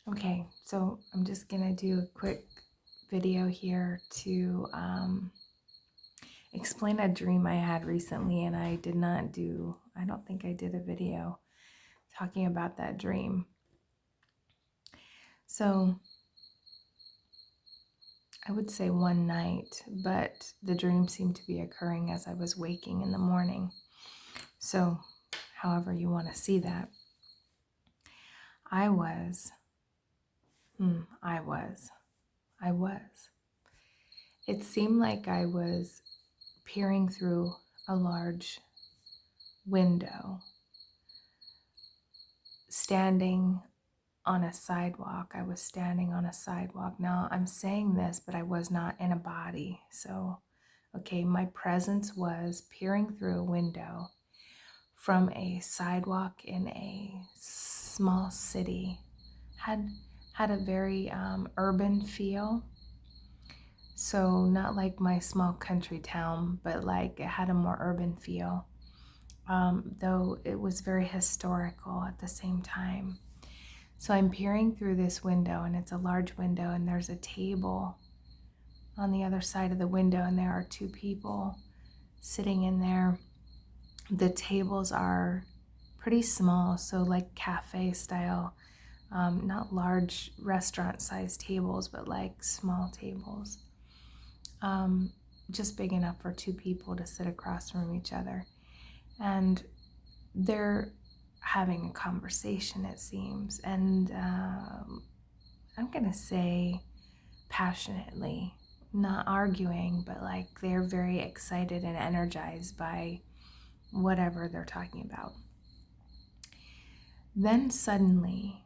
Okay, so I'm just gonna do a quick video here to explain a dream I had recently, and I don't think I did a video talking about that dream. So I would say one night, but the dream seemed to be occurring as I was waking in the morning. So, however you want to see that, I was, I was, I was. It seemed like I was peering through a large window, standing on a sidewalk. I was standing on a sidewalk. Now, I'm saying this, but I was not in a body. So, okay, my presence was peering through a window from a sidewalk in a small city. Had a very urban feel. So, not like my small country town, but like it had a more urban feel. Though it was very historical at the same time. So I'm peering through this window, and it's a large window, and there's a table on the other side of the window, and there are two people sitting in there. The tables are pretty small, so like cafe style, not large restaurant sized tables, but like small tables, just big enough for two people to sit across from each other. And they're having a conversation, it seems, and I'm gonna say passionately, not arguing, but like they're very excited and energized by whatever they're talking about. Then suddenly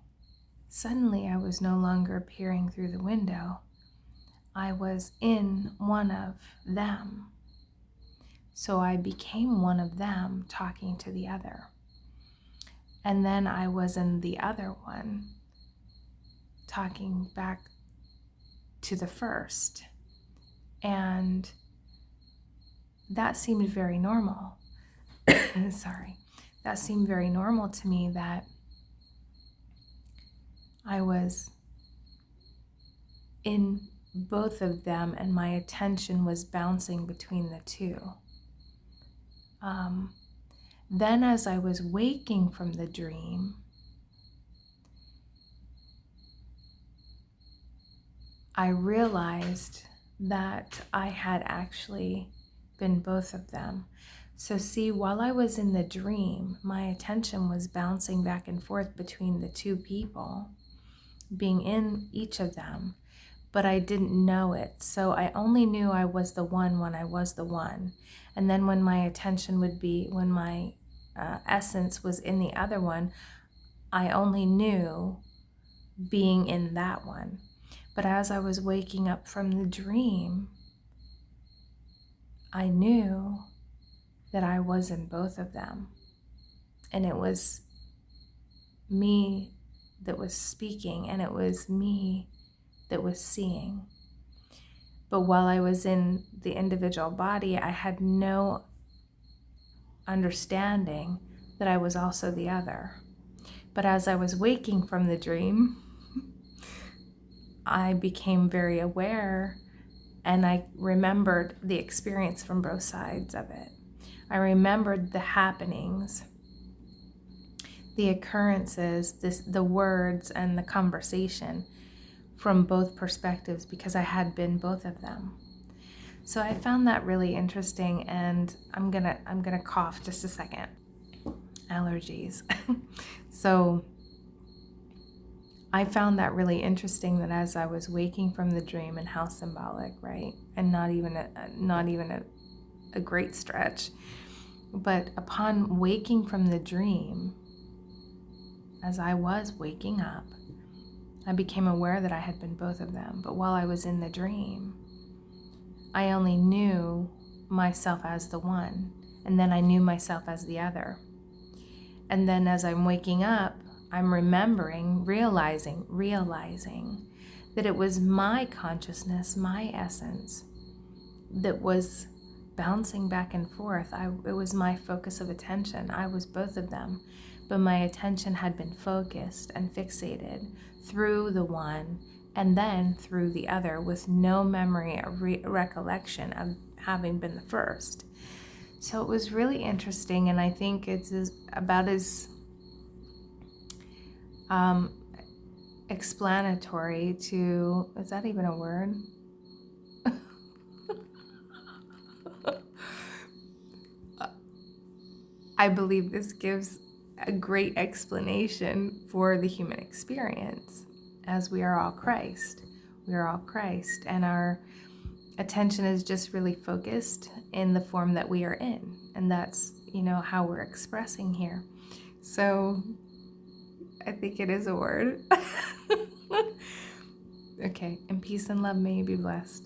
I was no longer peering through the window. I was in one of them. So I became one of them talking to the other. And then I was in the other one talking back to the first. And that seemed very normal. Sorry. That seemed very normal to me, that I was in both of them and my attention was bouncing between the two. Then as I was waking from the dream, I realized that I had actually been both of them. So see, while I was in the dream, my attention was bouncing back and forth between the two people, being in each of them, but I didn't know it. So I only knew I was the one when I was the one. And then when my attention would be, when my essence was in the other one, I only knew being in that one. But as I was waking up from the dream, I knew that I was in both of them. And it was me that was speaking, and it was me that was seeing. But while I was in the individual body, I had no understanding that I was also the other. But as I was waking from the dream, I became very aware, and I remembered the experience from both sides of it. I remembered the happenings, the occurrences, the words, and the conversation from both perspectives, because I had been both of them. So I found that really interesting, and I'm gonna cough just a second. Allergies. So I found that really interesting, that as I was waking from the dream, and how symbolic, right? And not even a great stretch. But upon waking from the dream, as I was waking up, I became aware that I had been both of them. But while I was in the dream, I only knew myself as the one, and then I knew myself as the other. And then as I'm waking up, I'm remembering, realizing that it was my consciousness, my essence, that was bouncing back and forth. It was my focus of attention. I was both of them. but my attention had been focused and fixated through the one and then through the other with no memory or recollection of having been the first. So it was really interesting, and I think it's about as explanatory to, is that even a word? I believe this gives a great explanation for the human experience, as we are all Christ. We are all Christ, and our attention is just really focused in the form that we are in, and that's, how we're expressing here. So I think it is a word. Okay, and peace and love, may you be blessed.